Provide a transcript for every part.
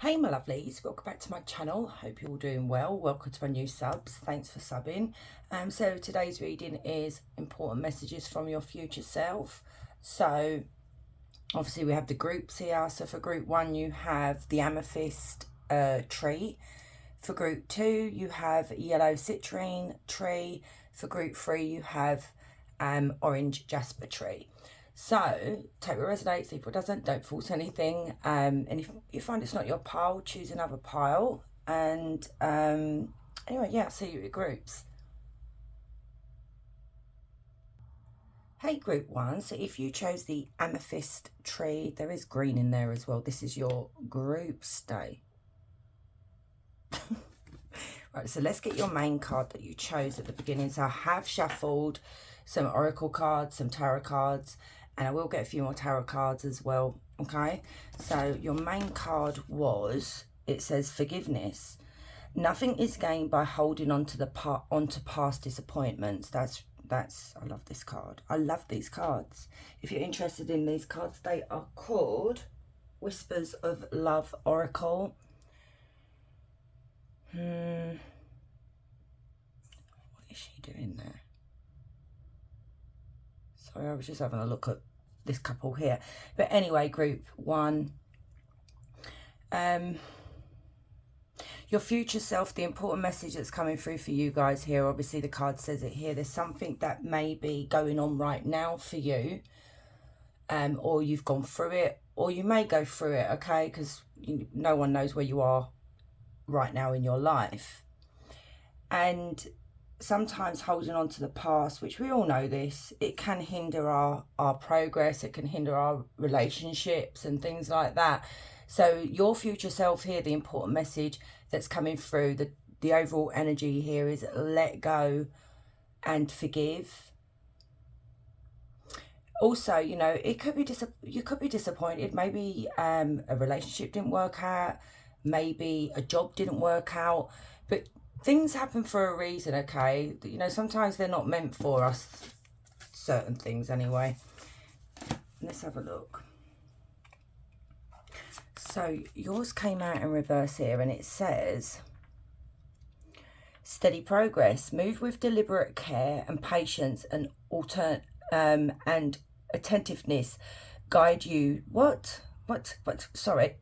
Hey my lovelies, welcome back to my channel. Hope you're all doing well. Welcome to my new subs. Thanks for subbing. So today's reading is important messages from your future self. So obviously we have the groups here. So for group 1 you have the amethyst tree. For group 2 you have yellow citrine tree. For group 3 you have orange jasper tree. So take what resonates, leave what doesn't, don't force anything. And if you find it's not your pile, choose another pile. And anyway, yeah, see you at groups. Hey group 1, so if you chose the amethyst tree, there is green in there as well. This is your group stay. Right, so let's get your main card that you chose at the beginning. So I have shuffled some oracle cards, some tarot cards, and I will get a few more tarot cards as well. Okay, so your main card was, it says forgiveness. Nothing is gained by holding on to onto past disappointments. That's I love this card. I love these cards. If you're interested in these cards, they are called Whispers of Love Oracle. What is she doing there? Sorry, I was just having a look at this couple here. But anyway, group 1. Your future self, the important message that's coming through for you guys here, obviously the card says it here. There's something that may be going on right now for you. Or you've gone through it, or you may go through it, okay? Because no one knows where you are right now in your life. And sometimes holding on to the past, which we all know this, it can hinder our progress, it can hinder our relationships and things like that. So your future self here, the important message that's coming through, the overall energy here is let go and forgive. Also, you know, it could be you could be disappointed. Maybe a relationship didn't work out, maybe a job didn't work out, but things happen for a reason, okay? You know, sometimes they're not meant for us, certain things anyway. Let's have a look. So yours came out in reverse here, and it says, steady progress, move with deliberate care and patience and and attentiveness guide you. What? Sorry.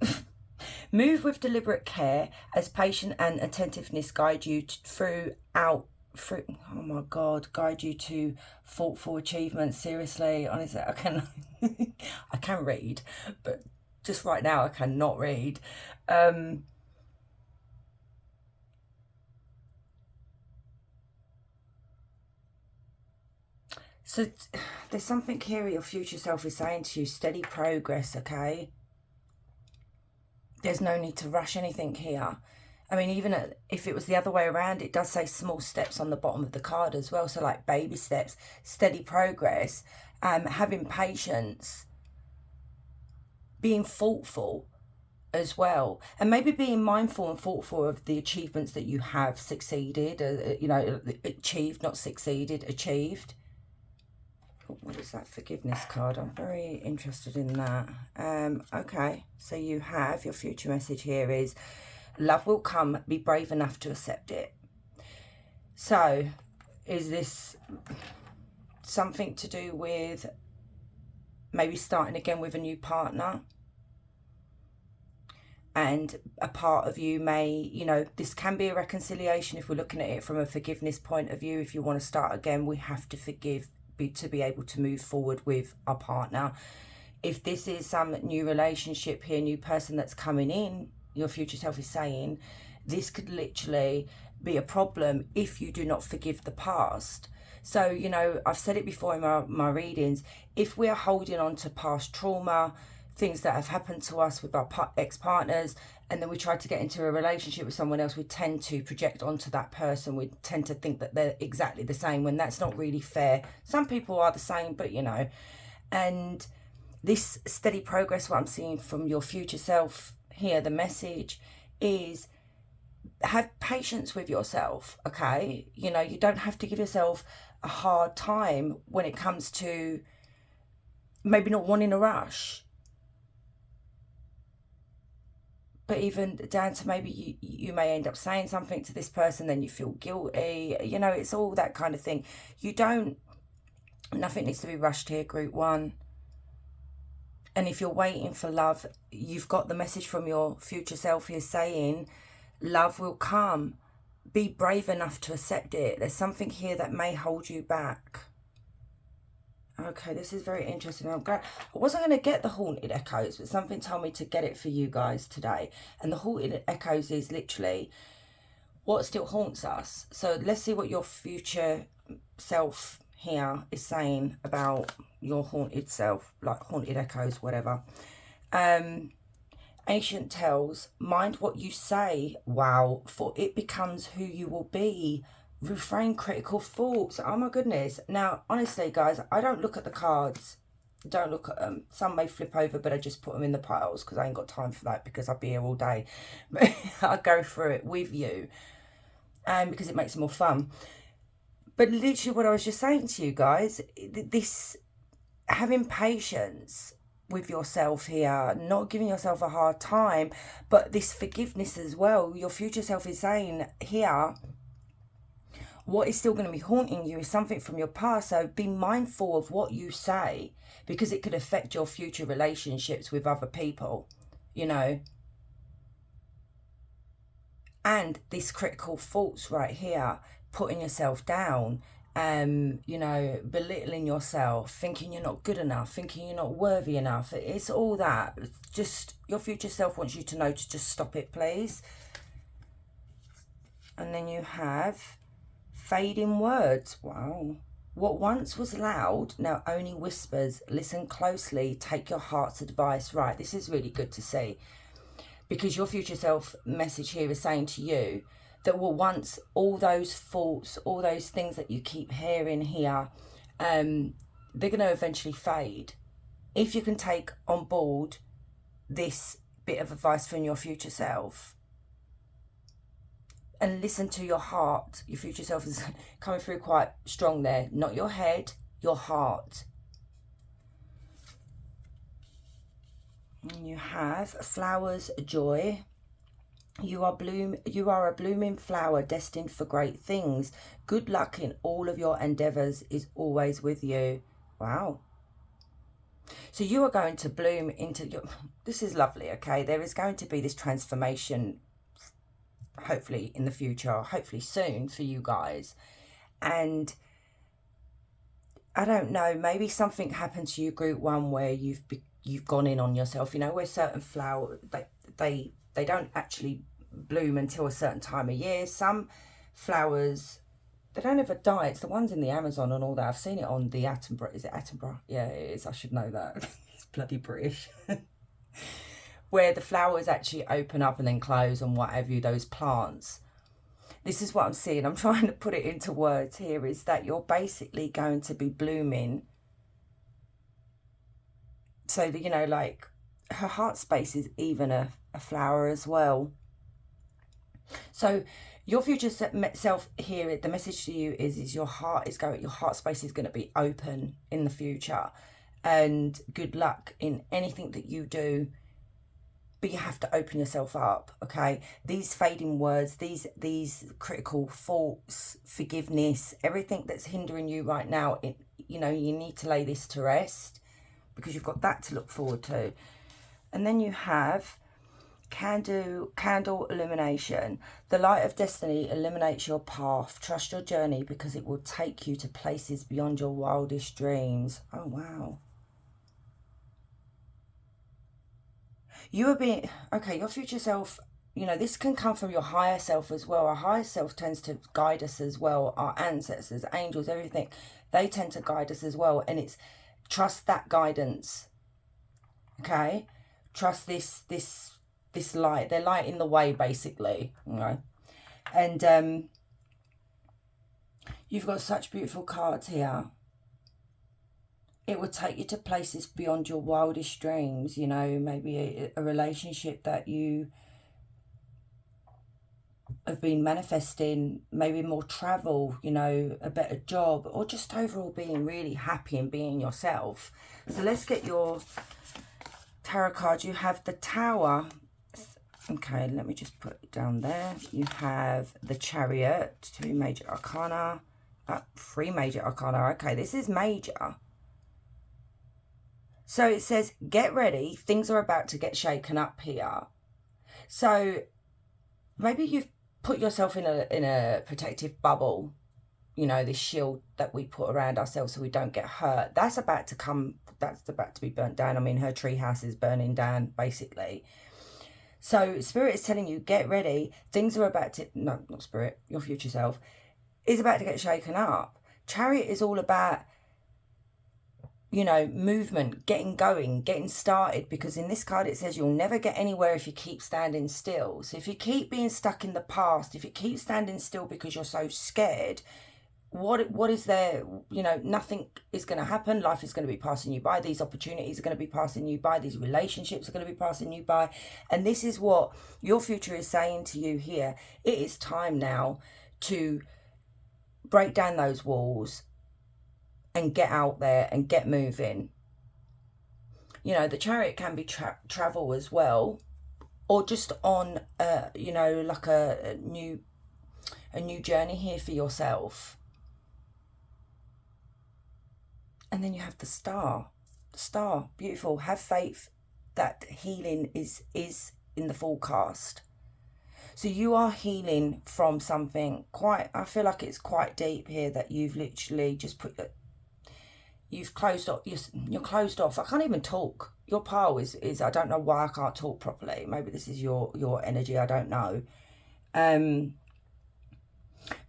Move with deliberate care as patience and attentiveness guide you oh my God, guide you to thoughtful achievements. Seriously, honestly, I can read, but just right now I cannot read. So there's something here your future self is saying to you, steady progress, okay? There's no need to rush anything here. I mean, even if it was the other way around, it does say small steps on the bottom of the card as well. So like baby steps, steady progress, having patience, being thoughtful as well. And maybe being mindful and thoughtful of the achievements that you have succeeded, you know, achieved, not succeeded, achieved. What is that forgiveness card? I'm very interested in that. Okay, so you have, your future message here is, love will come, be brave enough to accept it. So is this something to do with maybe starting again with a new partner? And a part of you may, you know, this can be a reconciliation if we're looking at it from a forgiveness point of view. If you want to start again, we have to forgive to be able to move forward with our partner. If this is some new relationship here, new person that's coming in, your future self is saying this could literally be a problem if you do not forgive the past. So, you know, I've said it before in my readings, if we're holding on to past trauma, things that have happened to us with our ex-partners, and then we try to get into a relationship with someone else, we tend to project onto that person. We tend to think that they're exactly the same, when that's not really fair. Some people are the same, but you know. And this steady progress, what I'm seeing from your future self here, the message is, have patience with yourself, okay? You know, you don't have to give yourself a hard time when it comes to maybe not wanting a rush. But even down to maybe you may end up saying something to this person, then you feel guilty. You know, it's all that kind of thing. Nothing needs to be rushed here, group one. And if you're waiting for love, you've got the message from your future self here saying, love will come. Be brave enough to accept it. There's something here that may hold you back. Okay, this is very interesting. I wasn't going to get the haunted echoes, but something told me to get it for you guys today. And the haunted echoes is literally what still haunts us. So let's see what your future self here is saying about your haunted self, like haunted echoes, whatever. Ancient tells, mind what you say. Wow, for it becomes who you will be. Refrain critical thoughts. Oh my goodness. Now, honestly, guys, I don't look at the cards. Don't look at them. Some may flip over, but I just put them in the piles because I ain't got time for that because I'll be here all day. But I go through it with you because it makes it more fun. But literally what I was just saying to you guys, this having patience with yourself here, not giving yourself a hard time, but this forgiveness as well. Your future self is saying here, what is still going to be haunting you is something from your past. So be mindful of what you say because it could affect your future relationships with other people, you know. And this critical thoughts right here, putting yourself down, you know, belittling yourself, thinking you're not good enough, thinking you're not worthy enough. It's all that. Just your future self wants you to know to just stop it, please. And then you have fading words. Wow. What once was loud now only whispers. Listen closely. Take your heart's advice. Right, this is really good to see. Because your future self message here is saying to you that well, once all those thoughts, all those things that you keep hearing here, they're going to eventually fade. If you can take on board this bit of advice from your future self and listen to your heart. Your future self is coming through quite strong there. Not your head, your heart. And you have flowers, joy. You are a blooming flower destined for great things. Good luck in all of your endeavors is always with you. Wow. So you are going to bloom into your... This is lovely, okay? There is going to be this transformation, hopefully in the future, hopefully soon for you guys. And I don't know, maybe something happened to you, group one, where you've gone in on yourself. You know, where certain flowers, they don't actually bloom until a certain time of year. Some flowers, they don't ever die. It's the ones in the Amazon and all that. I've seen it on the Attenborough. Is it Attenborough? Yeah, it is. I should know that. It's bloody British. Where the flowers actually open up and then close and what have you, those plants. This is what I'm seeing. I'm trying to put it into words here, is that you're basically going to be blooming. So that, you know, like her heart space is even a flower as well. So your future self here, the message to you is your heart space is going to be open in the future, and good luck in anything that you do. But you have to open yourself up, okay? These fading words, these critical thoughts, forgiveness, everything that's hindering you right now, you know, you need to lay this to rest because you've got that to look forward to. And then you have candle illumination. The light of destiny illuminates your path. Trust your journey because it will take you to places beyond your wildest dreams. Oh, wow. You are being, okay, your future self, you know, this can come from your higher self as well. Our higher self tends to guide us as well. Our ancestors, angels, everything, they tend to guide us as well. And it's trust that guidance, okay? Trust this light. They're lighting the way, basically, okay? And you've got such beautiful cards here. It will take you to places beyond your wildest dreams, you know, maybe a relationship that you have been manifesting, maybe more travel, you know, a better job, or just overall being really happy and being yourself. So let's get your tarot cards. You have the Tower. Okay, let me just put it down there. You have the Chariot, 2 major arcana, 3 major arcana. Okay, this is major. So it says, get ready. Things are about to get shaken up here. So maybe you've put yourself in a protective bubble. You know, this shield that we put around ourselves so we don't get hurt. That's about to come. That's about to be burnt down. I mean, her tree house is burning down, basically. So Spirit is telling you, get ready. Things are about to, no, not Spirit, your future self, is about to get shaken up. Chariot is all about, you know, movement, getting going, getting started. Because in this card, it says you'll never get anywhere if you keep standing still. So if you keep being stuck in the past, if you keep standing still because you're so scared, what is there? You know, nothing is going to happen. Life is going to be passing you by. These opportunities are going to be passing you by. These relationships are going to be passing you by. And this is what your future is saying to you here. It is time now to break down those walls and get out there and get moving. You know, the Chariot can be travel as well, or just on you know, like a new journey here for yourself. And then you have the Star. The Star, beautiful. Have faith that healing is in the forecast. So you are healing from something quite, I feel like it's quite deep here, that you've literally just put, you've closed off, you're closed off. I can't even talk. Your pile is I don't know why I can't talk properly. Maybe this is your energy, I don't know. But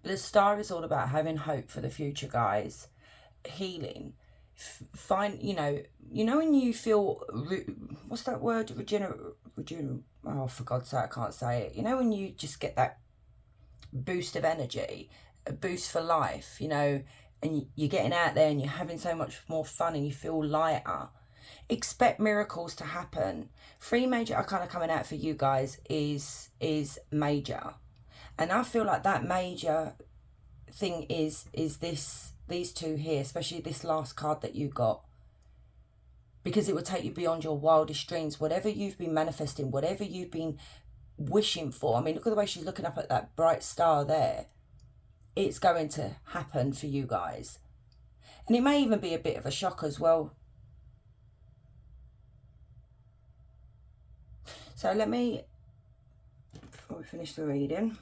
the Star is all about having hope for the future, guys. Healing. Find, you know when you feel, what's that word, oh, for God's sake, I can't say it. You know when you just get that boost of energy, a boost for life, you know, and you're getting out there and you're having so much more fun and you feel lighter. Expect miracles to happen. 3 major arcana coming out for you guys is major, and I feel like that major thing is these 2 here, especially this last card that you got, because it will take you beyond your wildest dreams. Whatever you've been manifesting, whatever you've been wishing for. I mean, look at the way she's looking up at that bright star there. It's going to happen for you guys. And it may even be a bit of a shock as well. So let me, before we finish the reading,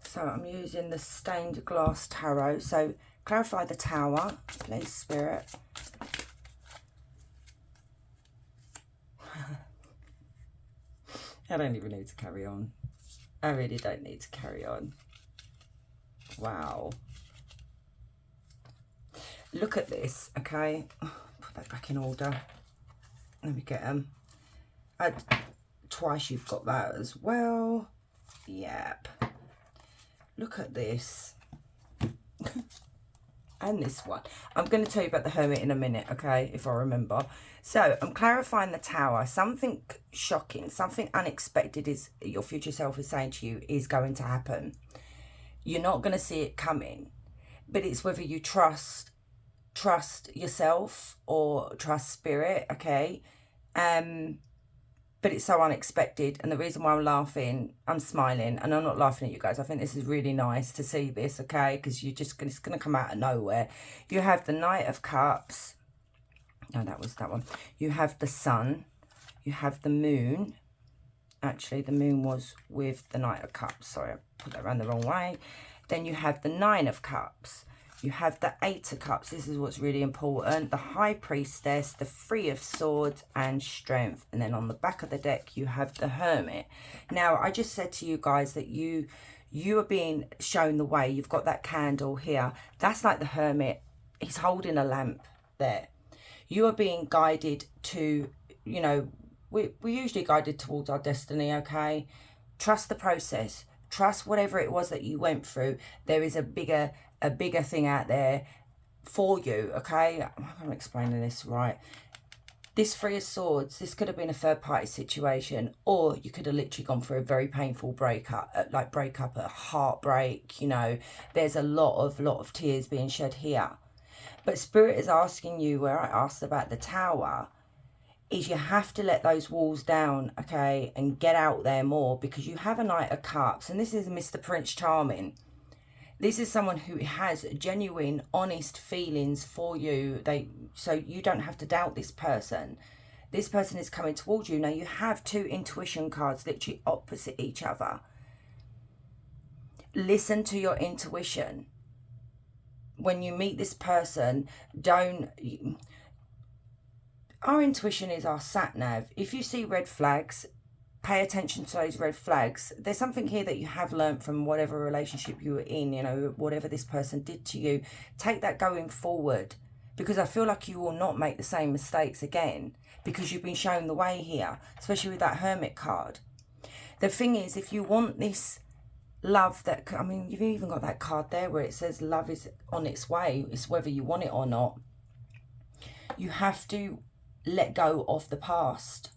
so I'm using the Stained Glass Tarot. So clarify the Tower, please, Spirit. I don't even need to carry on. I really don't need to carry on. Wow. Look at this, okay? Put that back in order. Let me get them. Twice you've got that as well. Yep. Look at this. And this one. I'm going to tell you about the Hermit in a minute, okay, if I remember. So I'm clarifying the Tower. Something shocking, something unexpected is your future self is saying to you is going to happen. You're not going to see it coming, but it's whether you trust yourself or trust Spirit, okay? But it's so unexpected, and the reason why I'm laughing, I'm smiling, and I'm not laughing at you guys. I think this is really nice to see this, okay? Because it's going to come out of nowhere. You have the Knight of Cups. No, that was that one. You have the Sun. You have the Moon. Actually, the Moon was with the Knight of Cups. Sorry, I put that around the wrong way. Then you have the 9 of Cups. You have the 8 of Cups. This is what's really important. The High Priestess, the 3 of Swords, and Strength. And then on the back of the deck, you have the Hermit. Now, I just said to you guys that you are being shown the way. You've got that candle here. That's like the Hermit. He's holding a lamp there. You are being guided to, you know, we're usually guided towards our destiny, okay? Trust the process. Trust whatever it was that you went through. There is a bigger thing out there for you, okay? I'm explaining this right. This 3 of Swords, this could have been a third-party situation, or you could have literally gone through a very painful breakup, a heartbreak, you know. There's a lot of tears being shed here. But Spirit is asking you, where I asked about the Tower, is you have to let those walls down, okay, and get out there more, because you have a Knight of Cups, and this is Mr. Prince Charming. This is someone who has genuine, honest feelings for you. So you don't have to doubt this person. This person is coming towards you. Now, you have two intuition cards literally opposite each other. Listen to your intuition. When you meet this person, our intuition is our sat-nav. If you see red flags, pay attention to those red flags. There's something here that you have learned from whatever relationship you were in, you know, whatever this person did to you. Take that going forward, because I feel like you will not make the same mistakes again, because you've been shown the way here, especially with that Hermit card. The thing is, if you want this love that, I mean, you've even got that card there where it says love is on its way. It's whether you want it or not. You have to let go of the past.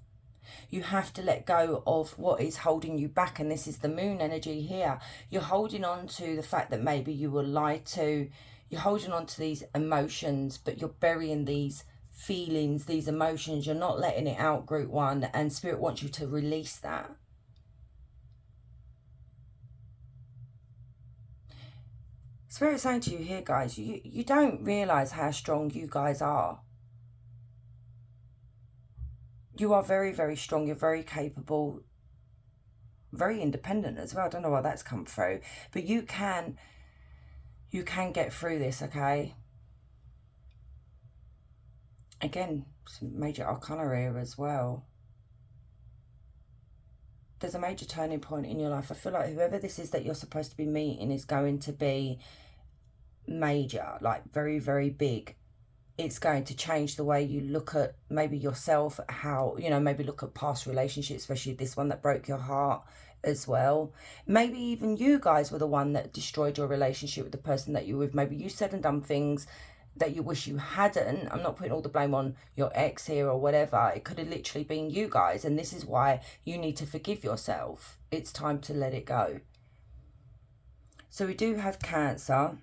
You have to let go of what is holding you back. And this is the moon energy here. You're holding on to the fact that maybe you were lied to. You're holding on to these emotions, but you're burying these feelings, these emotions. You're not letting it out, Group 1. And Spirit wants you to release that. Spirit's saying to you here, guys, you don't realise how strong you guys are. You are very, very strong. You're very capable, very independent as well. I don't know why that's come through, but you can get through this, okay? Again, some major arcana here as well. There's a major turning point in your life. I feel like whoever this is that you're supposed to be meeting is going to be major, like very, very big. It's going to change the way you look at maybe yourself, how, you know, maybe look at past relationships, especially this one that broke your heart as well. Maybe even you guys were the one that destroyed your relationship with the person that you were with. Maybe you said and done things that you wish you hadn't. I'm not putting all the blame on your ex here or whatever. It could have literally been you guys, and this is why you need to forgive yourself. It's time to let it go. So we do have Cancer,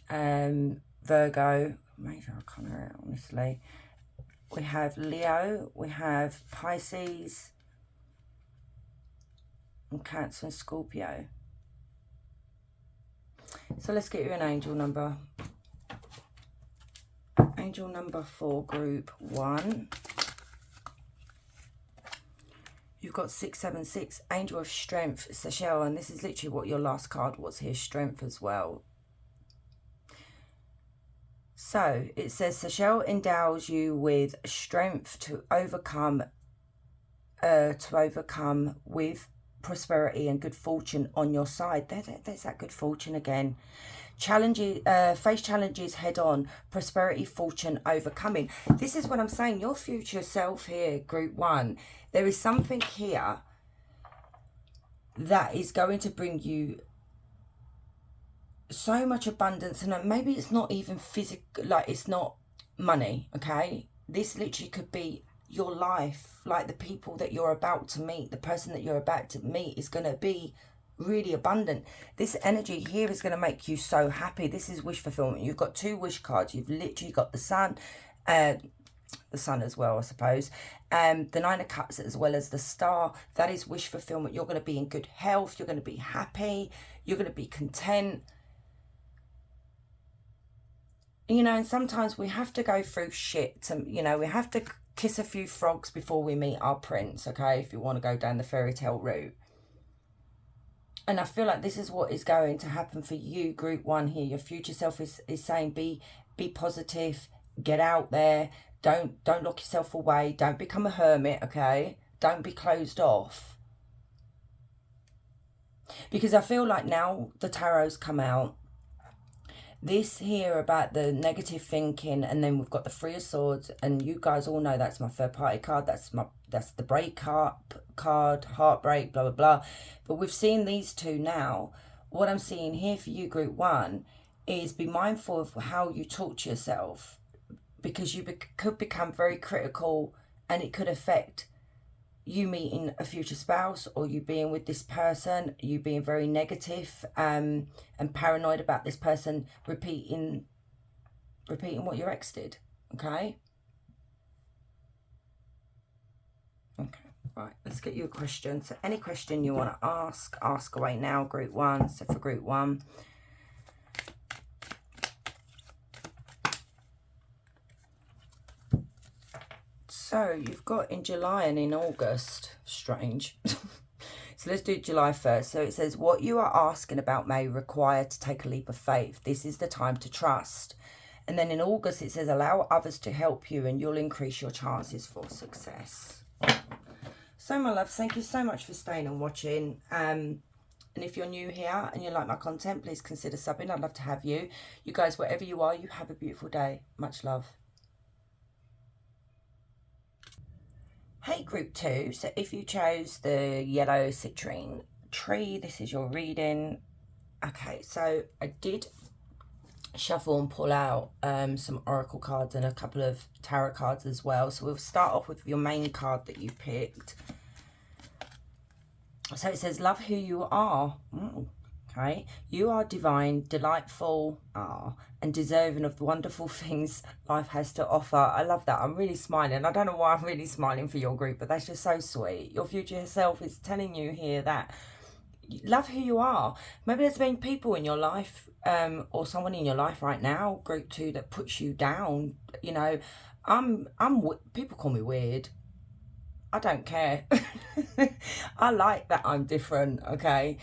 Virgo, major arcana, honestly. We have Leo, we have Pisces, and Cancer and Scorpio. So let's get you an angel number. Angel number 4, Group 1. You've got 676, Angel of Strength, Seychelles, and this is literally what your last card was here, Strength as well. So it says Seychelles endows you with strength to overcome with prosperity and good fortune on your side. There's that good fortune again. Challenges, face challenges head on, prosperity, fortune, overcoming. This is what I'm saying. Your future self here, Group 1. There is something here that is going to bring you so much abundance, and maybe it's not even physical, like it's not money, okay? This literally could be your life, like the people that you're about to meet, the person that you're about to meet is going to be really abundant. This energy here is going to make you so happy. This is wish fulfillment. You've got 2 wish cards. You've literally got the sun as well, I suppose, the 9 of Cups as well as the Star. That is wish fulfillment. You're going to be in good health. You're going to be happy. You're going to be content. You know, and sometimes we have to go through shit to, you know, we have to kiss a few frogs before we meet our prince, okay, if you want to go down the fairy tale route. And I feel like this is what is going to happen for you, Group 1 here. Your future self is saying be positive, get out there, don't lock yourself away, don't become a hermit, okay? Don't be closed off. Because I feel like now the tarot's come out. This here about the negative thinking, and then we've got the 3 of Swords, and you guys all know that's my third party card. That's the break up card, heartbreak, blah blah blah. But we've seen these 2 now. What I'm seeing here for you, Group 1, is be mindful of how you talk to yourself, because you could become very critical, and it could affect you meeting a future spouse, or you being with this person, you being very negative and paranoid about this person repeating what your ex did, okay? Right, let's get you a question. So any question you want to ask away now, group 1. So for group 1. So you've got in July and in August. Strange. So let's do July first. So it says, what you are asking about may require to take a leap of faith. This is the time to trust. And then in August, it says, allow others to help you and you'll increase your chances for success. So my loves, thank you so much for staying and watching. And if you're new here and you like my content, please consider subbing. I'd love to have you. You guys, wherever you are, you have a beautiful day. Much love. Hey, group 2. So if you chose the yellow citrine tree, this is your reading. Okay, so I did shuffle and pull out some oracle cards and a couple of tarot cards as well. So we'll start off with your main card that you picked. So it says, love who you are. Okay, you are divine, delightful, and deserving of the wonderful things life has to offer. I love that. I'm really smiling. I don't know why I'm really smiling for your group, but that's just so sweet. Your future self is telling you here that love who you are. Maybe there's been people in your life, or someone in your life right now, group 2, that puts you down. You know, people call me weird. I don't care. I like that I'm different. Okay.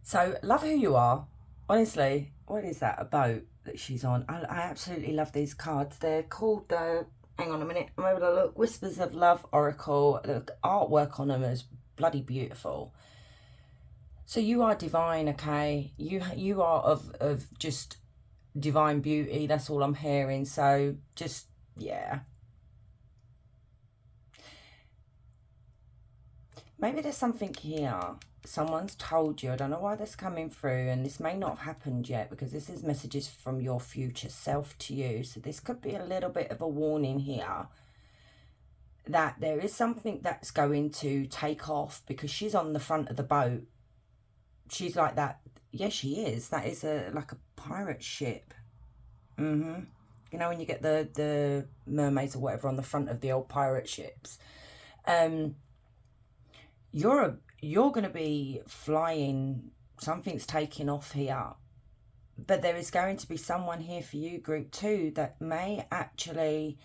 So love who you are. Honestly, what is that, a boat that she's on? I absolutely love these cards. They're called hang on a minute, I'm able to look. Whispers of Love Oracle. The artwork on them is bloody beautiful. So you are divine, okay? You are of just divine beauty. That's all I'm hearing. So just, yeah. Maybe there's something here. Someone's told you. I don't know why that's coming through, and this may not have happened yet because this is messages from your future self to you. So this could be a little bit of a warning here that there is something that's going to take off because she's on the front of the boat. She's like that. Yes, she is. That is like a pirate ship. You know, when you get the mermaids or whatever on the front of the old pirate ships. You're going to be flying. Something's taking off here. But there is going to be someone here for you, group 2, that may actually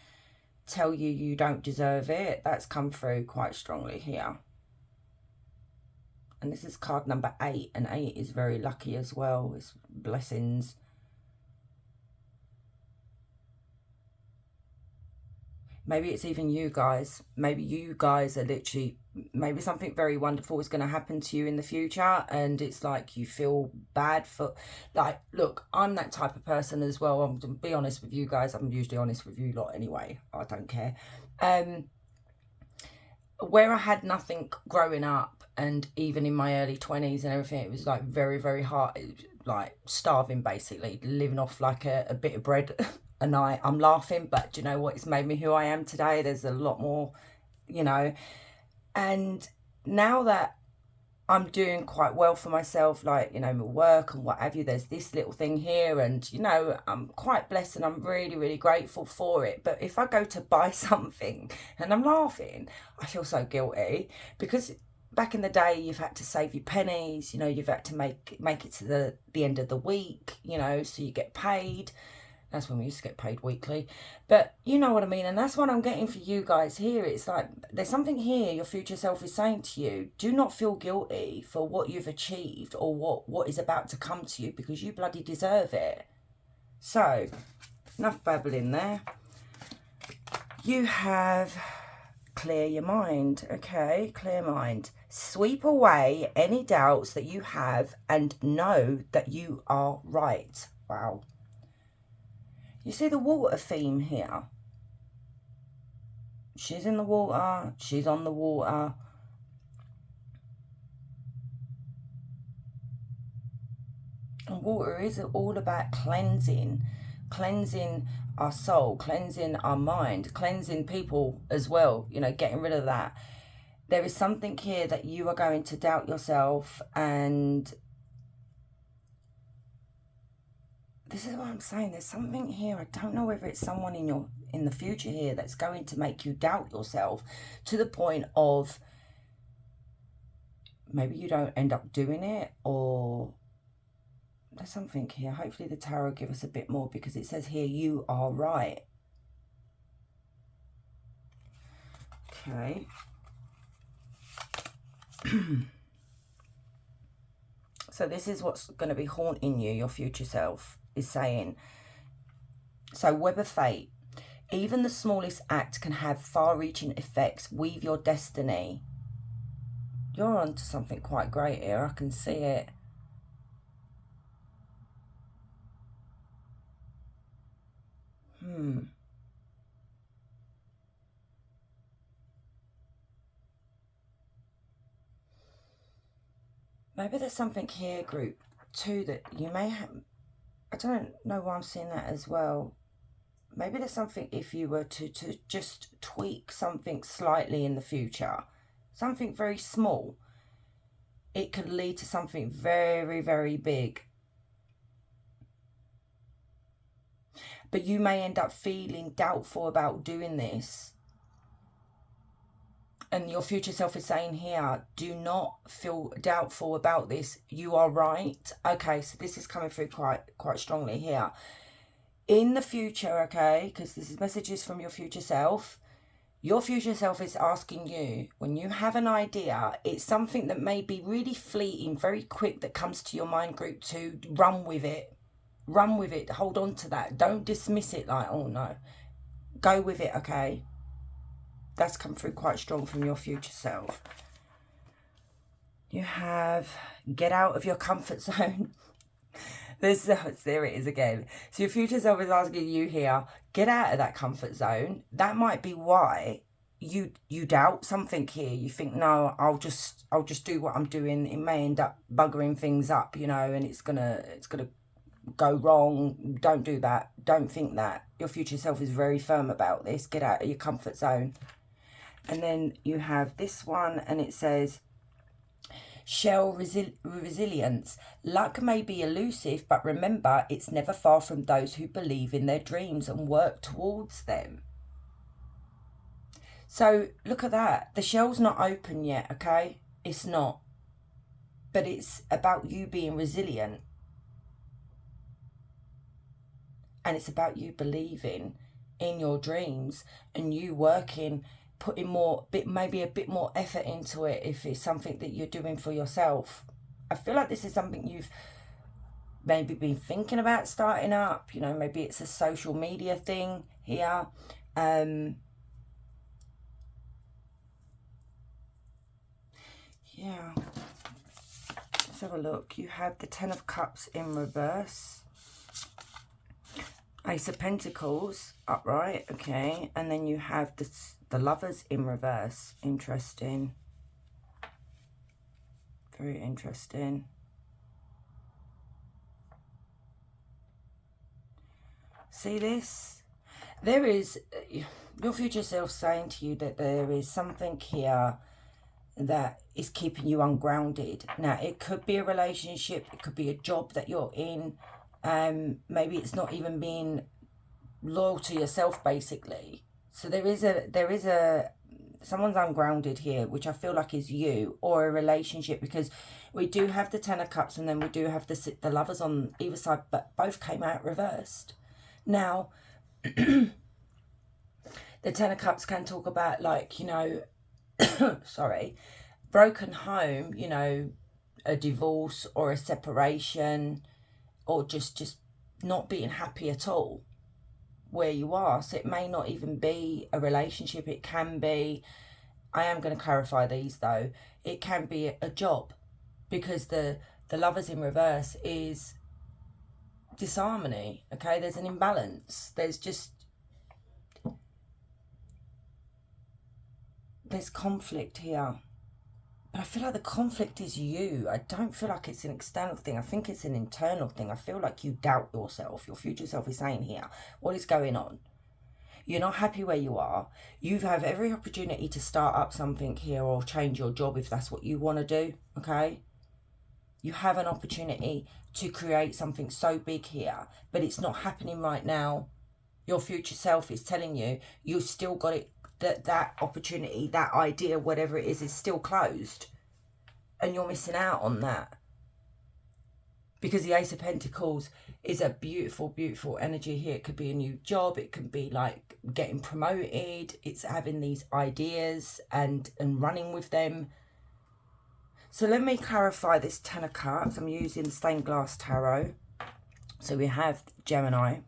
tell you you don't deserve it. That's come through quite strongly here. And this is card number 8. And 8 is very lucky as well. It's blessings. Maybe it's even you guys. Maybe you guys are literally, maybe something very wonderful is going to happen to you in the future. And it's like you feel bad for, like, look, I'm that type of person as well. I'm going to be honest with you guys. I'm usually honest with you lot anyway. I don't care. Where I had nothing growing up and even in my early 20s and everything, it was like very, very hard, like starving basically, living off like a bit of bread a night. I'm laughing, but do you know what? It's made me who I am today. There's a lot more, you know, and now that I'm doing quite well for myself, like, you know, my work and what have you, there's this little thing here and, you know, I'm quite blessed and I'm really, really grateful for it. But if I go to buy something and I'm laughing, I feel so guilty because back in the day, you've had to save your pennies, you know, you've had to make it to the end of the week, you know, so you get paid. That's when we used to get paid weekly. But you know what I mean? And that's what I'm getting for you guys here. It's like there's something here your future self is saying to you. Do not feel guilty for what you've achieved or what is about to come to you because you bloody deserve it. So, enough babbling there. You have clear your mind. Okay, clear mind. Sweep away any doubts that you have and know that you are right. Wow. You see the water theme here? She's in the water. She's on the water. And water is all about cleansing. Cleansing our soul. Cleansing our mind. Cleansing people as well. You know, getting rid of that. There is something here that you are going to doubt yourself and this is what I'm saying. There's something here. I don't know whether it's someone in the future here that's going to make you doubt yourself to the point of maybe you don't end up doing it, or there's something here. Hopefully the tarot will give us a bit more, because it says here, you are right. Okay. So this is what's going to be haunting you, your future self is saying. So web of fate. Even the smallest act can have far-reaching effects. Weave your destiny. You're onto something quite great here. I can see it. Maybe there's something here, group, too, that you may have... I don't know why I'm seeing that as well. Maybe there's something, if you were to just tweak something slightly in the future, something very small, it could lead to something very, very big. But you may end up feeling doubtful about doing this. And your future self is saying here, do not feel doubtful about this. You are right. Okay, so this is coming through quite strongly here. In the future, okay, because this is messages from your future self. Your future self is asking you, when you have an idea, it's something that may be really fleeting, very quick, that comes to your mind, group, to run with it. Run with it. Hold on to that. Don't dismiss it like, oh no. Go with it, okay? That's come through quite strong from your future self. You have get out of your comfort zone. There it is again. So your future self is asking you here, get out of that comfort zone. That might be why you doubt something here. You think, no, I'll just do what I'm doing. It may end up buggering things up, you know, and it's gonna go wrong. Don't do that. Don't think that. Your future self is very firm about this. Get out of your comfort zone. And then you have this one, and it says, shell resilience. Luck may be elusive, but remember, it's never far from those who believe in their dreams and work towards them. So look at that. The shell's not open yet, okay? It's not. But it's about you being resilient. And it's about you believing in your dreams and you working, putting maybe a bit more effort into it if it's something that you're doing for yourself. I feel like this is something you've maybe been thinking about starting up. You know, maybe it's a social media thing here. Yeah. Let's have a look. You have the Ten of Cups in reverse. Ace of Pentacles upright, okay, and then you have the Lovers in reverse. Interesting. Very interesting. See this? There is your future self saying to you that there is something here that is keeping you ungrounded. Now, it could be a relationship, it could be a job that you're in. Maybe it's not even being loyal to yourself, basically. So there is a someone's ungrounded here, which I feel like is you, or a relationship, because we do have the Ten of Cups and then we do have the Lovers on either side, but both came out reversed. Now, the Ten of Cups can talk about, like, you know, sorry, broken home, you know, a divorce or a separation, or just not being happy at all where you are. So it may not even be a relationship. It can be, I am going to clarify these though, it can be a job, because the Lovers in reverse is disharmony, okay? There's an imbalance. There's conflict here. But I feel like the conflict is you. I don't feel like it's an external thing. I think it's an internal thing. I feel like you doubt yourself. Your future self is saying here, what is going on? You're not happy where you are. You have every opportunity to start up something here or change your job if that's what you want to do, okay? You have an opportunity to create something so big here, but it's not happening right now. Your future self is telling you you've still got it, that opportunity, that idea, whatever it is still closed, and you're missing out on that. Because the Ace of Pentacles is a beautiful, beautiful energy here. It could be a new job. It could be like getting promoted. It's having these ideas and running with them. So let me clarify this 10 of Cups. I'm using Stained Glass Tarot. So we have Gemini.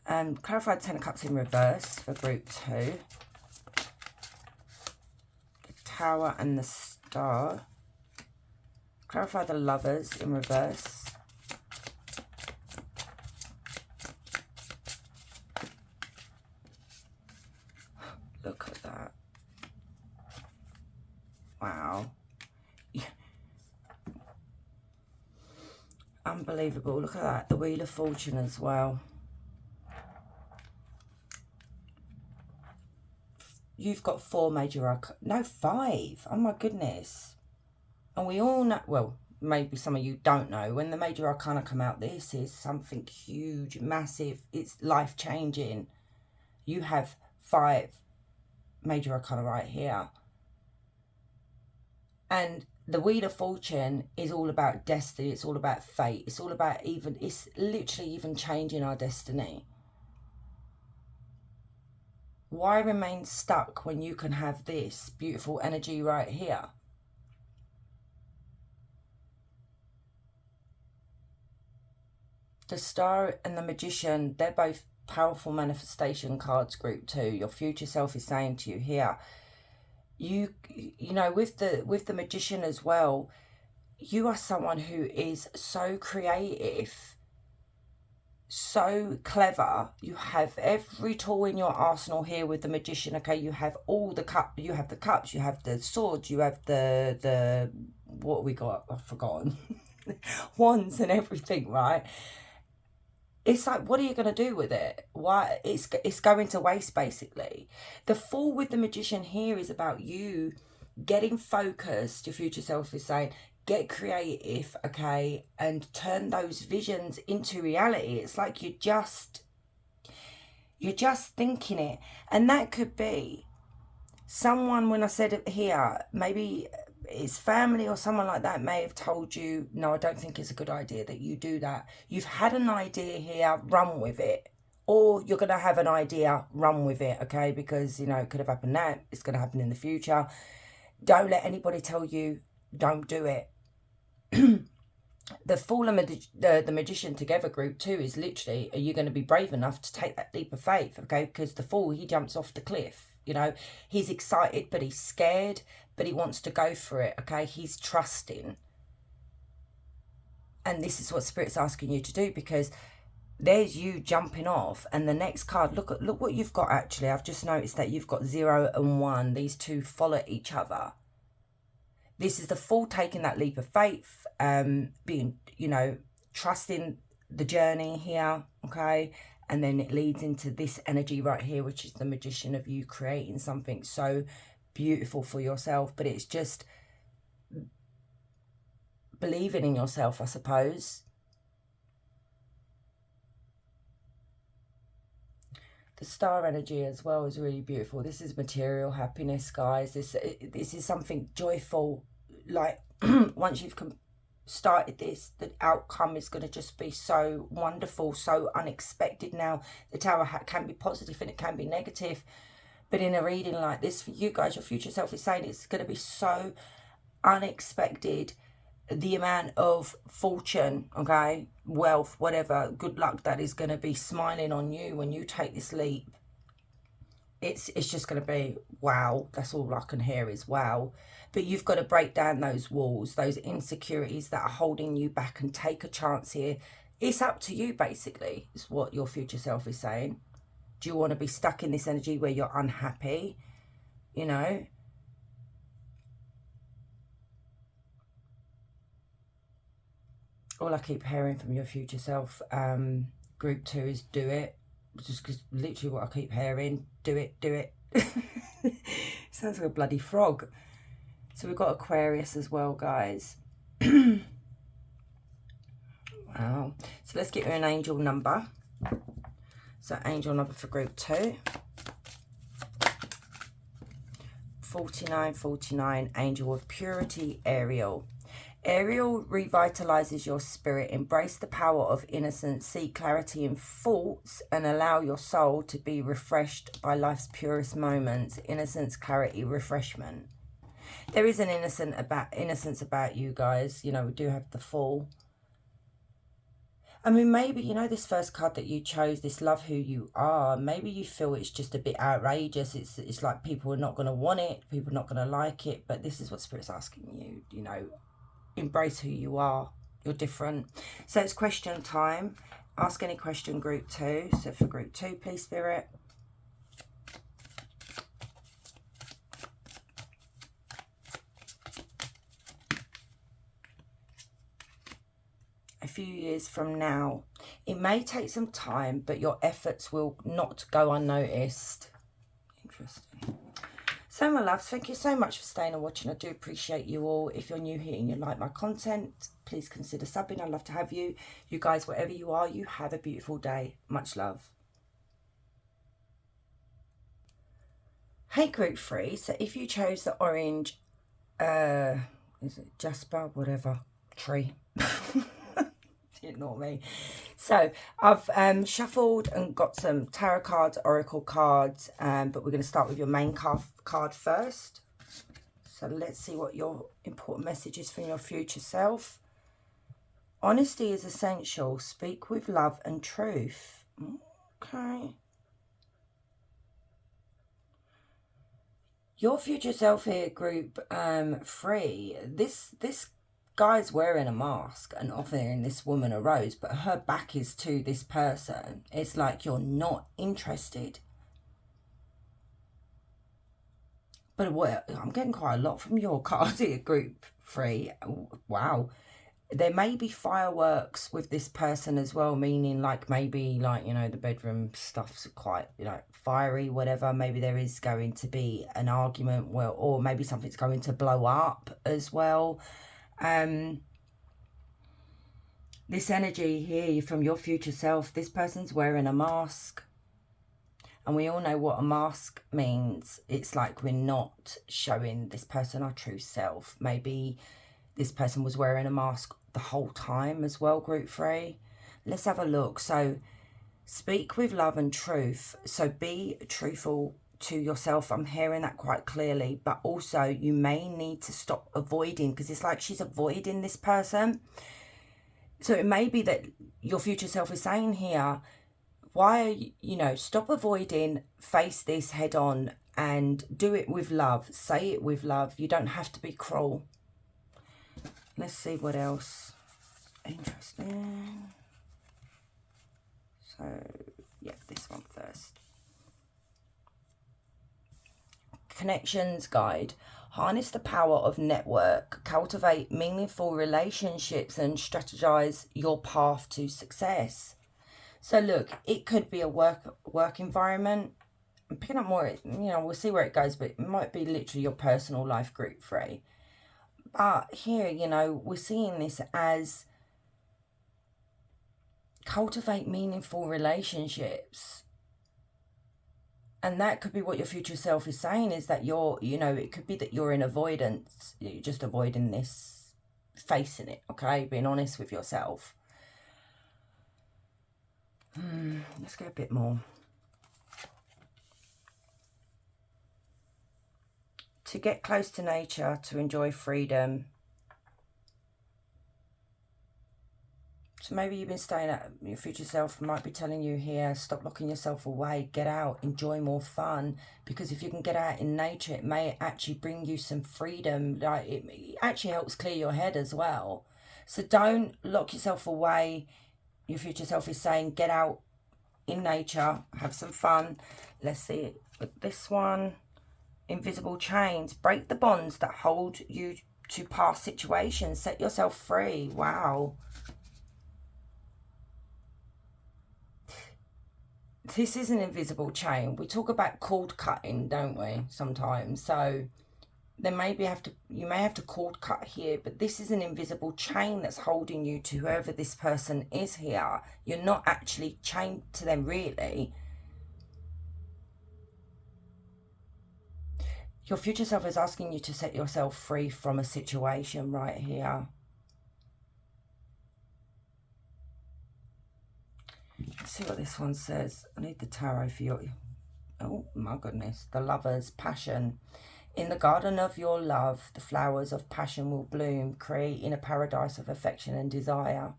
Clarify 10 of Cups in reverse for group 2. The Tower and the Star. Clarify the Lovers in reverse. Look at that. Wow. Unbelievable. Look at that. The Wheel of Fortune as well. You've got 4 major arcana. No, 5. Oh my goodness. And we all know, well, maybe some of you don't know, when the major arcana come out, this is something huge, massive. It's life-changing. You have 5 major arcana right here. And the Wheel of Fortune is all about destiny. It's all about fate. It's all about it's literally even changing our destiny. Why remain stuck when you can have this beautiful energy right here? The Star and the Magician, they're both powerful manifestation cards, group 2. Your future self is saying to you here, you know, with the Magician as well, you are someone who is so creative, so clever. You have every tool in your arsenal here with the Magician. Okay, you have all the you have the cups, you have the swords, you have the what we got, I've forgotten. Wands and everything, right? It's like, what are you going to do with it? Why? It's going to waste, basically. The Fool with the Magician here is about you getting focused. Your future self is saying, get creative, okay, and turn those visions into reality. It's like you're just thinking it. And that could be someone, when I said it here, maybe it's family or someone like that may have told you, no, I don't think it's a good idea that you do that. You've had an idea here, run with it. Or you're going to have an idea, run with it, okay? Because, you know, it could have happened now. It's going to happen in the future. Don't let anybody tell you, don't do it. The Fool and the Magician together, group 2, is literally, are you going to be brave enough to take that leap of faith, okay? Because the Fool, he jumps off the cliff. You know, he's excited, but he's scared, but he wants to go for it, okay? He's trusting. And this is what Spirit's asking you to do, because there's you jumping off. And the next card, look what you've got, actually. I've just noticed that you've got 0 and 1. These two follow each other. This is the Fool taking that leap of faith, being, you know, trusting the journey here, okay? And then it leads into this energy right here, which is the Magician, of you creating something so beautiful for yourself. But it's just believing in yourself, I suppose. The Star energy as well is really beautiful. This is material happiness, guys. This is something joyful. Like, once you've started this, the outcome is going to just be so wonderful, so unexpected. Now, the Tower can be positive and it can be negative, but in a reading like this for you guys, your future self is saying it's going to be so unexpected. The amount of fortune, okay, wealth, whatever, good luck that is going to be smiling on you when you take this leap. It's just going to be wow. That's all I can hear is wow. But you've got to break down those walls, those insecurities that are holding you back, and take a chance here. It's up to you, basically, is what your future self is saying. Do you want to be stuck in this energy where you're unhappy? You know? All I keep hearing from your future self, group 2, is do it. Just because literally what I keep hearing, do it, do it. Sounds like a bloody frog. So we've got Aquarius as well, guys. Wow. So let's get you an angel number. So angel number for group 2. 4949, angel of purity, Ariel. Ariel revitalizes your spirit. Embrace the power of innocence. See clarity in thoughts and allow your soul to be refreshed by life's purest moments. Innocence, clarity, refreshment. There is an innocence about you guys. You know, we do have the Fool. I mean, maybe, you know, this first card that you chose, this love who you are, maybe you feel it's just a bit outrageous. It's like people are not going to want it. People are not going to like it. But this is what Spirit's asking you, you know, embrace who you are. You're different. So it's question time. Ask any question, group 2. So for group 2, please, Spirit. A few years from now. It may take some time, but your efforts will not go unnoticed. Interesting. So, my loves, thank you so much for staying and watching. I do appreciate you all. If you're new here and you like my content, please consider subbing. I'd love to have you. You guys, wherever you are, you have a beautiful day. Much love. Hey, group 3. So if you chose the orange, is it Jasper, whatever, tree. Ignore me. So I've shuffled and got some tarot cards, oracle cards, but we're going to start with your main card first. So let's see what your important message is from your future self. Honesty is essential. Speak with love and truth. Okay. Your future self here, group 3. This guy's wearing a mask and offering this woman a rose, but her back is to this person. It's like you're not interested. But what I'm getting quite a lot from your card here, group 3. Wow. There may be fireworks with this person as well, meaning like maybe like, you know, the bedroom stuff's quite, you know, fiery, whatever. Maybe there is going to be an argument, well, or maybe something's going to blow up as well. This energy here from your future self, this person's wearing a mask. And we all know what a mask means. It's like we're not showing this person our true self. Maybe this person was wearing a mask the whole time as well, group 3. Let's have a look. So speak with love and truth. So be truthful to yourself. I'm hearing that quite clearly. But also you may need to stop avoiding, because it's like she's avoiding this person. So it may be that your future self is saying here, why are you know, stop avoiding, face this head on and do it with love. Say it with love. You don't have to be cruel. Let's see what else. Interesting. So, yeah, this one first. Connections guide. Harness the power of network. Cultivate meaningful relationships and strategize your path to success. So look, it could be a work environment. I'm picking up more, you know, we'll see where it goes, but it might be literally your personal life, group 3. But here, you know, we're seeing this as cultivate meaningful relationships. And that could be what your future self is saying, is that you're, you know, it could be that you're in avoidance. You're just avoiding this, facing it, okay? Being honest with yourself. Let's go a bit more. To get close to nature, to enjoy freedom. So maybe you've been staying at, your future self might be telling you here, stop locking yourself away, get out, enjoy more fun. Because if you can get out in nature, it may actually bring you some freedom. Like it actually helps clear your head as well. So don't lock yourself away. Your future self is saying, get out in nature, have some fun. Let's see it with this one. Invisible chains. Break the bonds that hold you to past situations. Set yourself free. Wow. This is an invisible chain. We talk about cord cutting, don't we, sometimes? So you may have to cord cut here, but this is an invisible chain that's holding you to whoever this person is here. You're not actually chained to them, really. Your future self is asking you to set yourself free from a situation right here. Let's see what this one says. I need the tarot for your... Oh, my goodness. The Lover's passion. In the garden of your love, the flowers of passion will bloom, creating a paradise of affection and desire.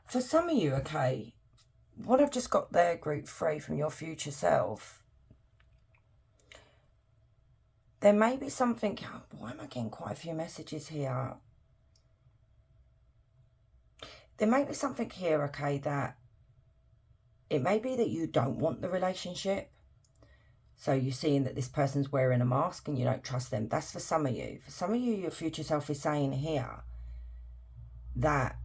For some of you, okay, what I've just got there, group 3 from your future self, there may be something... Why am I getting quite a few messages here? There may be something here, okay, that it may be that you don't want the relationship. So you're seeing that this person's wearing a mask and you don't trust them. That's for some of you. For some of you, your future self is saying here that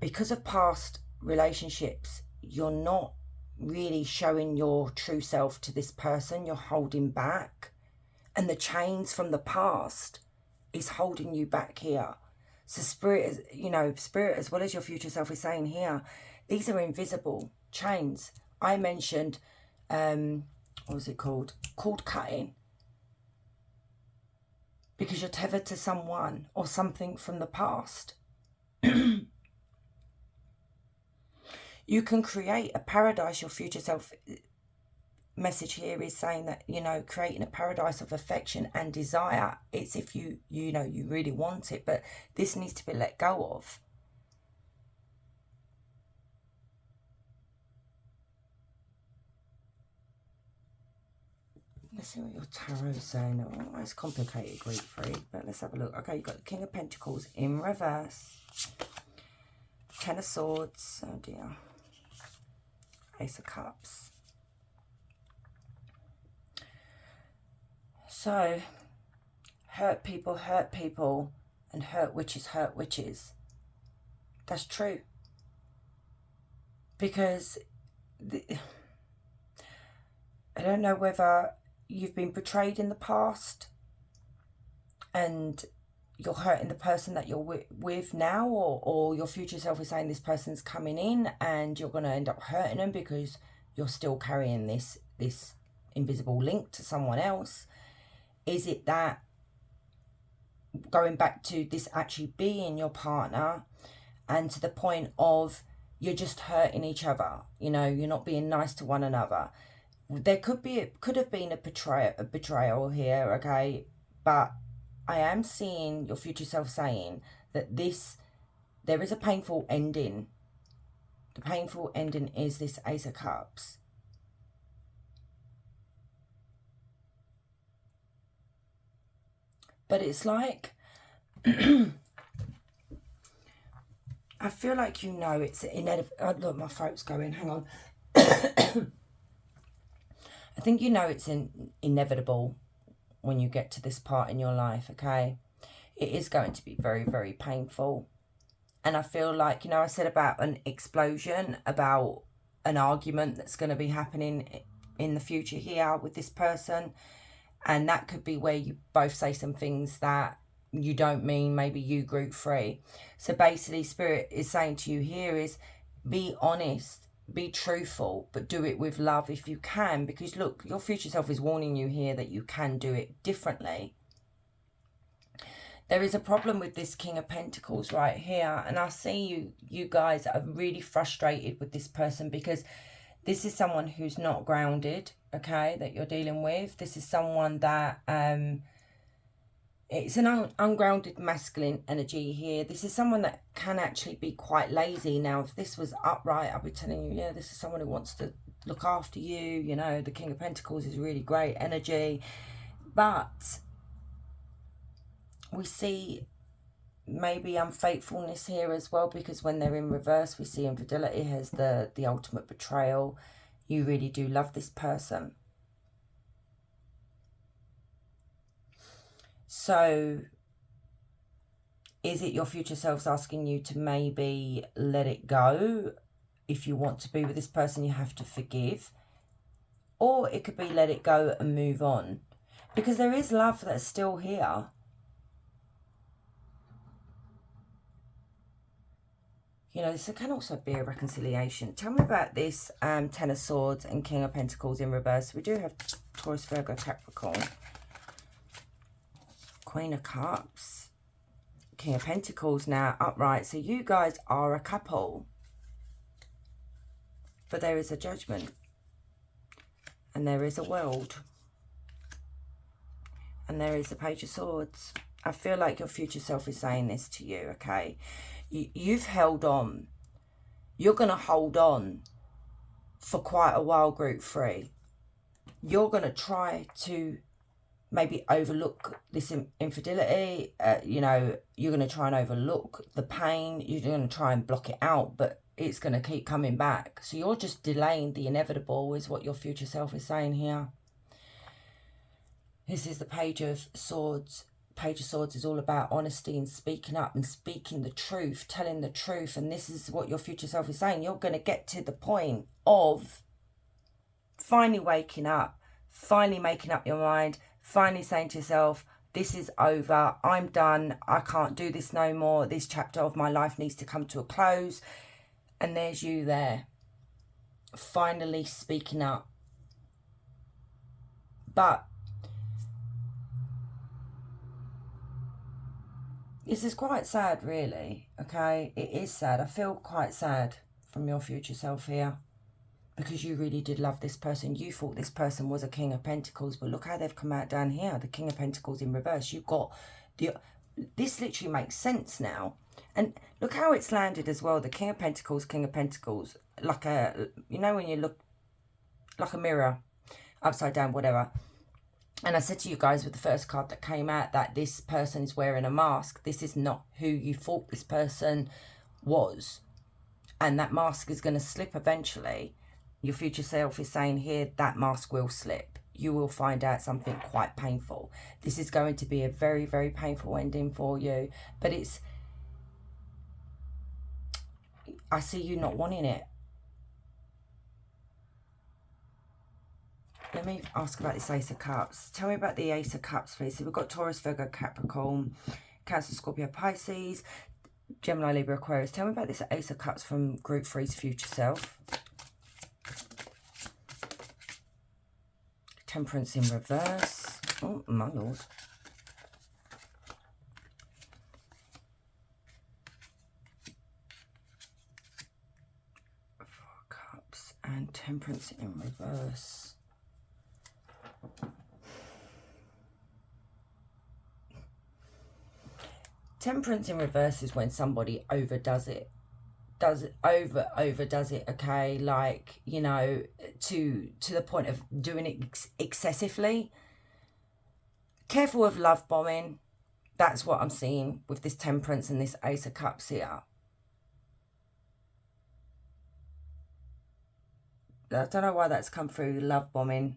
because of past relationships, you're not really showing your true self to this person. You're holding back. And the chains from the past is holding you back here. So spirit, spirit as well as your future self is saying here, these are invisible chains. I mentioned, what was it called? Cord cutting. Because you're tethered to someone or something from the past. You can create a paradise. Your future self message here is saying that, creating a paradise of affection and desire. It's if you really want it, but this needs to be let go of. Let's see what your tarot is saying. Oh, it's complicated, group 3, but let's have a look. Okay, you've got the King of Pentacles in reverse. 10 of Swords. Oh dear. Ace of Cups. So, hurt people, and hurt witches. That's true. Because I don't know whether you've been betrayed in the past and you're hurting the person that you're with now, or your future self is saying this person's coming in and you're going to end up hurting them because you're still carrying this invisible link to someone else. Is it that going back to this actually being your partner and to the point of you're just hurting each other, you're not being nice to one another? There could have been a betrayal here, okay? But I am seeing your future self saying that there is a painful ending. The painful ending is this Ace of Cups. But it's like, I feel like it's inevitable. Oh, look, my throat's going, hang on. I think it's inevitable when you get to this part in your life, okay? It is going to be very, very painful. And I feel like, I said about an explosion, about an argument that's going to be happening in the future here with this person. And that could be where you both say some things that you don't mean, maybe you group 3. So basically, Spirit is saying to you here is be honest, be truthful, but do it with love if you can. Because look, your future self is warning you here that you can do it differently. There is a problem with this King of Pentacles right here. And I see you guys are really frustrated with this person because this is someone who's not grounded, okay, that you're dealing with. This is someone that, it's an ungrounded masculine energy here. This is someone that can actually be quite lazy. Now, if this was upright, I'll be telling you, yeah, this is someone who wants to look after you. The King of Pentacles is really great energy. But we see maybe unfaithfulness here as well, because when they're in reverse, we see infidelity as the ultimate betrayal. You really do love this person. So Is it your future self's asking you to maybe let it go? If you want to be with this person, you have to forgive. Or it could be let it go and move on. Because there is love that's still here. You know, this can also be a reconciliation. Tell me about this Ten of Swords and King of Pentacles in reverse. We do have Taurus, Virgo, Capricorn. Queen of Cups. King of Pentacles now upright. So you guys are a couple. But there is a judgment. And there is a world. And there is the Page of Swords. I feel like your future self is saying this to you, okay? You've held on. You're going to hold on for quite a while, Group 3. You're going to try to maybe overlook this infidelity. You know, you're going to try and overlook the pain. You're going to try and block it out, but it's going to keep coming back. So you're just delaying the inevitable is what your future self is saying here. This is the Page of Swords. Page of Swords is all about honesty and speaking up and speaking the truth, telling the truth. And this is what your future self is saying. You're going to get to the point of finally waking up, finally making up your mind, finally saying to yourself, this is over. I'm done. I can't do this no more. This chapter of my life needs to come to a close. And there's you there, finally speaking up. But this is quite sad, really, okay? It is sad. I feel quite sad from your future self here because you really did love this person. You thought this person was a King of Pentacles, but look how they've come out down here. The King of Pentacles in reverse. You've got the... This literally makes sense now. And look how it's landed as well. The King of Pentacles, like a... You know when you look like a mirror, upside down, whatever. And I said to you guys with the first card that came out that this person is wearing a mask. This is not who you thought this person was. And that mask is going to slip eventually. Your future self is saying here that mask will slip. You will find out something quite painful. This is going to be a very, very painful ending for you. But it's... I see you not wanting it. Let me ask about this Ace of Cups. Tell me about the Ace of Cups, please. So we've got Taurus, Virgo, Capricorn, Cancer, Scorpio, Pisces, Gemini, Libra, Aquarius. Tell me about this Ace of Cups from Group 3's future self. Temperance in reverse. Oh, my lord. Four Cups and Temperance in reverse. Temperance in reverse is when somebody overdoes it. Overdoes it, okay? Like, you know, to the point of doing it excessively. Careful of love bombing. That's what I'm seeing with this Temperance and this Ace of Cups here. I don't know why that's come through, love bombing.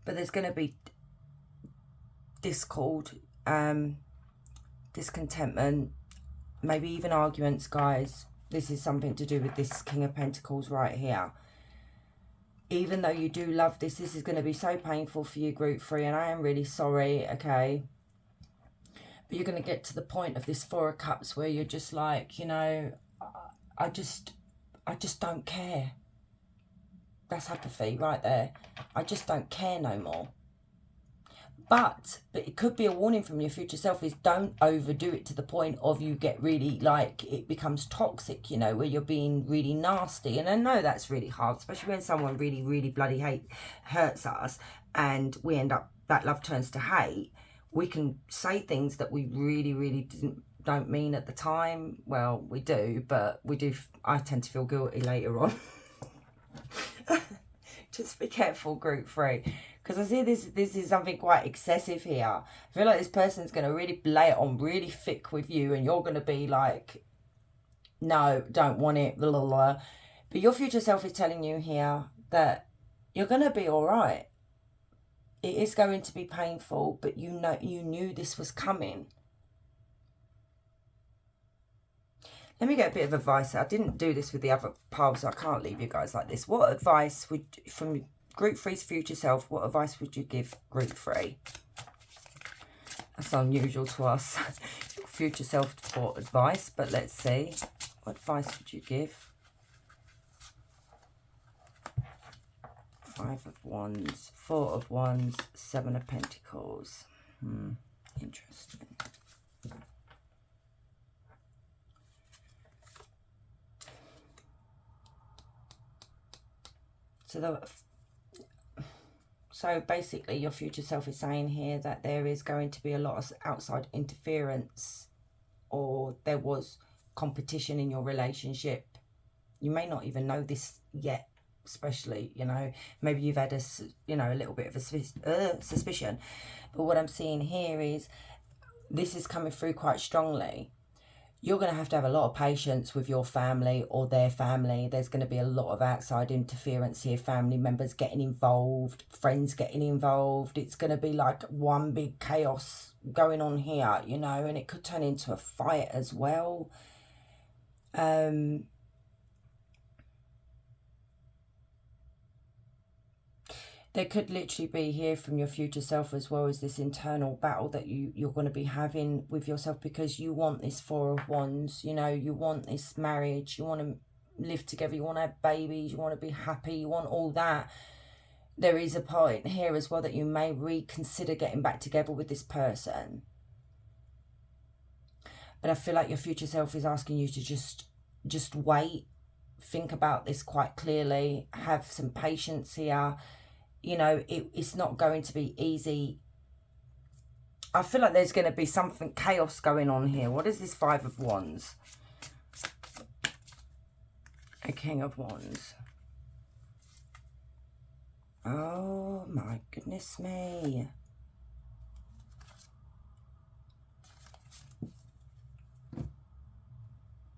But there's going to be discord, discontentment, maybe even arguments, guys. This is something to do with this King of Pentacles right here. Even though you do love this, this is going to be so painful for you, Group 3, and I am really sorry, okay? But you're going to get to the point of this Four of Cups where you're just like, you know, I just don't care. That's apathy right there. I just don't care no more. But it could be a warning from your future self is don't overdo it to the point of you get really, like, it becomes toxic, you know, where you're being really nasty. And I know that's really hard, especially when someone really, really bloody hurts us and we end up, that love turns to hate. We can say things that we really, really don't mean at the time. Well, we do, but we do. I tend to feel guilty later on. Just be careful, Group 3. Because I see this is something quite excessive here. I feel like this person's going to really lay it on really thick with you. And you're going to be like, no, don't want it. Blah, blah, blah. But your future self is telling you here that you're going to be all right. It is going to be painful. But you know, you knew this was coming. Let me get a bit of advice. I didn't do this with the other piles, so I can't leave you guys like this. What advice would, from Group 3's future self, what advice would you give Group 3? That's unusual to us. Future self for advice, but let's see. What advice would you give? 5 of Wands, 4 of Wands, 7 of Pentacles. Interesting. So basically your future self is saying here that there is going to be a lot of outside interference, or there was competition in your relationship. You may not even know this yet, especially, you know, maybe you've had a little bit of a suspicion. But what I'm seeing here is this is coming through quite strongly. You're going to have a lot of patience with your family or their family. There's going to be a lot of outside interference here. Family members getting involved, friends getting involved. It's going to be like one big chaos going on here, you know, and it could turn into a fight as well. There could literally be here from your future self as well as this internal battle that you're going to be having with yourself, because you want this 4 of Wands, you know, you want this marriage, you want to live together, you want to have babies, you want to be happy, you want all that. There is a point here as well that you may reconsider getting back together with this person. But I feel like your future self is asking you to just wait, think about this quite clearly, have some patience here. You know, it's not going to be easy. I feel like there's going to be something chaos going on here. What is this 5 of Wands? A King of Wands. Oh my goodness me.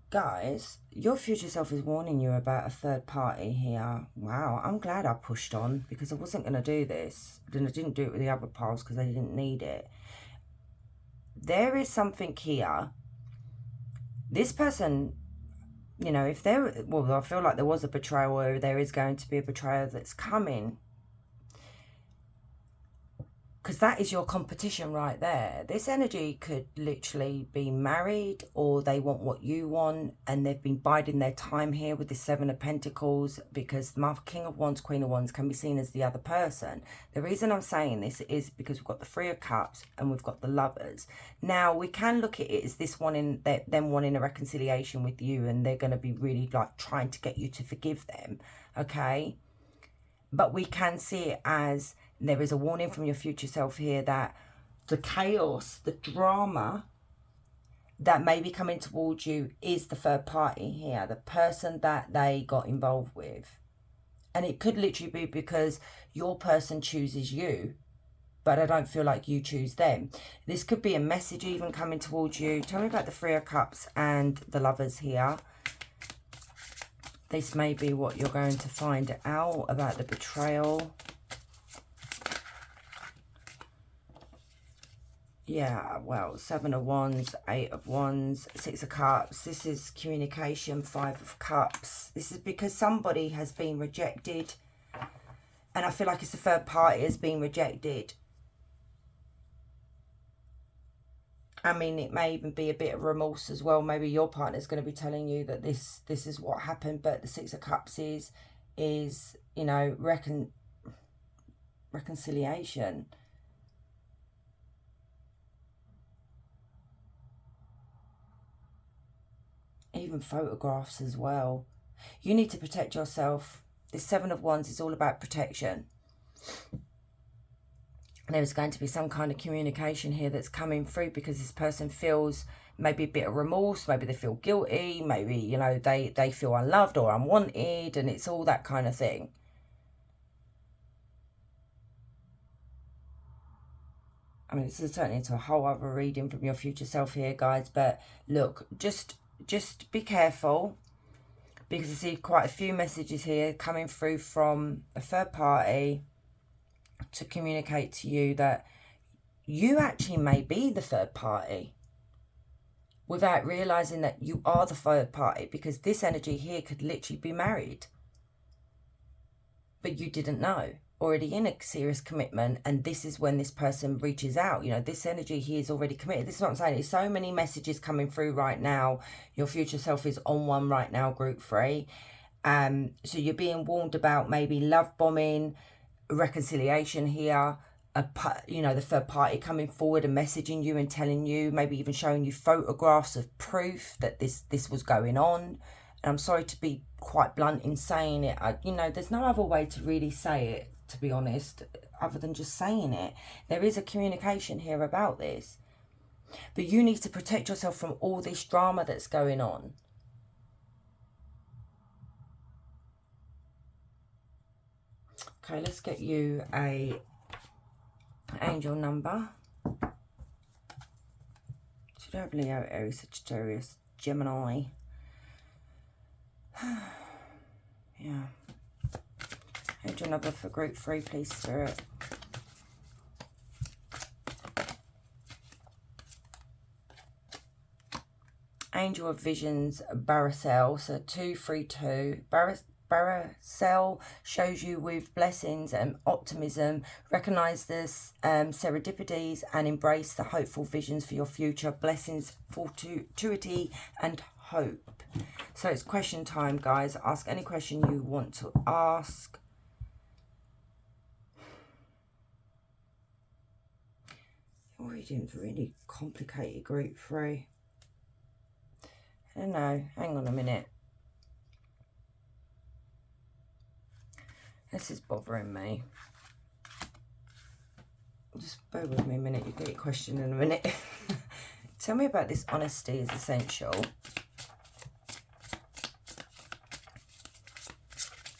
Guys, your future self is warning you about a third party here. Wow, I'm glad I pushed on, because I wasn't going to do this. Then I didn't do it with the other piles because I didn't need it. There is something here. This person, you know, if there, well, I feel like there was a betrayal, or there is going to be a betrayal that's coming. Because that is your competition right there. This energy could literally be married, or they want what you want, and they've been biding their time here with the 7 of Pentacles, because the King of Wands, Queen of Wands can be seen as the other person. The reason I'm saying this is because we've got the 3 of Cups and we've got the Lovers. Now, we can look at it as this wanting, them wanting a reconciliation with you, and they're going to be really like trying to get you to forgive them, okay? But we can see it as there is a warning from your future self here that the chaos, the drama that may be coming towards you is the third party here, the person that they got involved with. And it could literally be because your person chooses you, but I don't feel like you choose them. This could be a message even coming towards you. Tell me about the 3 of Cups and the Lovers here. This may be what you're going to find out about the betrayal. Yeah, well, 7 of Wands, 8 of Wands, 6 of Cups. This is communication, 5 of Cups. This is because somebody has been rejected. And I feel like it's the third party has been rejected. I mean, it may even be a bit of remorse as well. Maybe your partner's going to be telling you that this is what happened. But the 6 of Cups is you know, reconciliation. Even photographs as well. You need to protect yourself. This 7 of Wands is all about protection. There's going to be some kind of communication here that's coming through, because this person feels maybe a bit of remorse, maybe they feel guilty, maybe, you know, they feel unloved or unwanted, and it's all that kind of thing. I mean, this is turning into a whole other reading from your future self here, guys, but look, just be careful, because I see quite a few messages here coming through from a third party to communicate to you that you actually may be the third party. without realizing that you are the third party, because this energy here could literally be married, but you didn't know. Already in a serious commitment, and this is when this person reaches out. You know, this energy here is already committed. This is what I'm saying. There's so many messages coming through right now. Your future self is on one right now, group 3. So you're being warned about maybe love bombing, reconciliation here, you know, the third party coming forward and messaging you and telling you, maybe even showing you photographs of proof that this was going on. And I'm sorry to be quite blunt in saying it. You know, there's no other way to really say it, to be honest, other than just saying it. There is a communication here about this. But you need to protect yourself from all this drama that's going on. Okay, let's get you a angel number. Should have Leo, Aries, Sagittarius, Gemini. Yeah. Angel number for group 3, please, Spirit. Angel of Visions, Baracel. So 232. Baracel shows you with blessings and optimism. Recognize this serendipities and embrace the hopeful visions for your future. Blessings, fortuity and hope. So it's question time, guys. Ask any question you want to ask. Your reading's really complicated, group 3. I don't know. Hang on a minute. This is bothering me. Just bear with me a minute. You get your question in a minute. Tell me about this. Honesty is essential.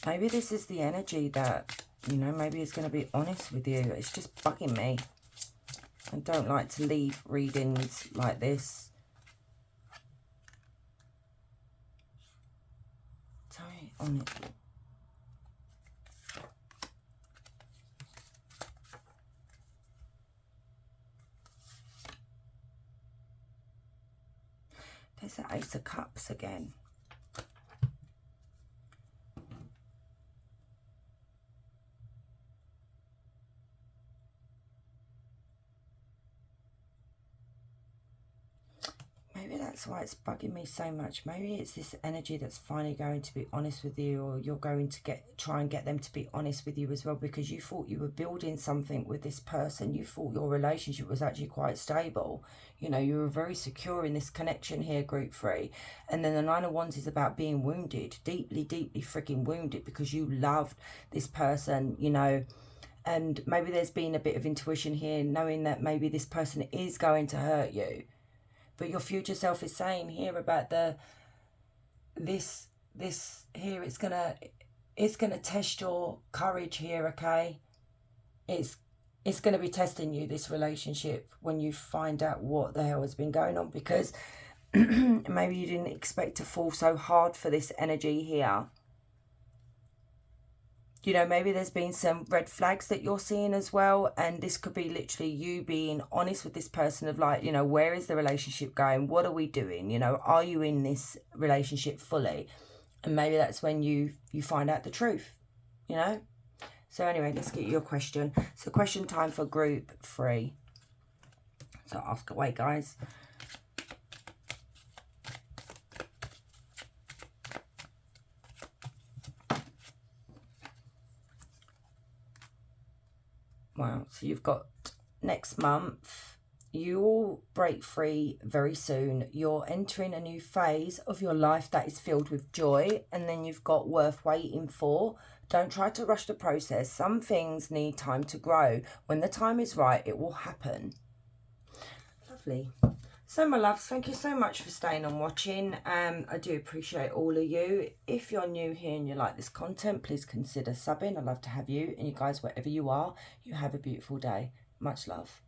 Maybe this is the energy that, you know, maybe it's going to be honest with you. It's just bugging me. I don't like to leave readings like this. Tell me on it. There's the Ace of Cups again. Maybe that's why it's bugging me so much. Maybe it's this energy that's finally going to be honest with you, or you're going to try and get them to be honest with you as well, because you thought you were building something with this person. You thought your relationship was actually quite stable. You know, you were very secure in this connection here, group 3. And then the Nine of Wands is about being wounded, deeply, deeply freaking wounded, because you loved this person, you know. And maybe there's been a bit of intuition here, knowing that maybe this person is going to hurt you. But your future self is saying here about this here, it's gonna test your courage here, okay? It's gonna be testing you, this relationship, when you find out what the hell has been going on, because maybe you didn't expect to fall so hard for this energy here. You know, maybe there's been some red flags that you're seeing as well. And this could be literally you being honest with this person of like, you know, where is the relationship going? What are we doing? You know, are you in this relationship fully? And maybe that's when you find out the truth, you know? So anyway, let's get your question. So question time for group 3. So ask away, guys. Wow, so you've got next month, you will break free very soon. You're entering a new phase of your life that is filled with joy, and then you've got worth waiting for. Don't try to rush the process. Some things need time to grow. When the time is right, it will happen. Lovely. So my loves, thank you so much for staying and watching. I do appreciate all of you. If you're new here and you like this content, please consider subbing. I'd love to have you. And you guys, wherever you are, you have a beautiful day. Much love.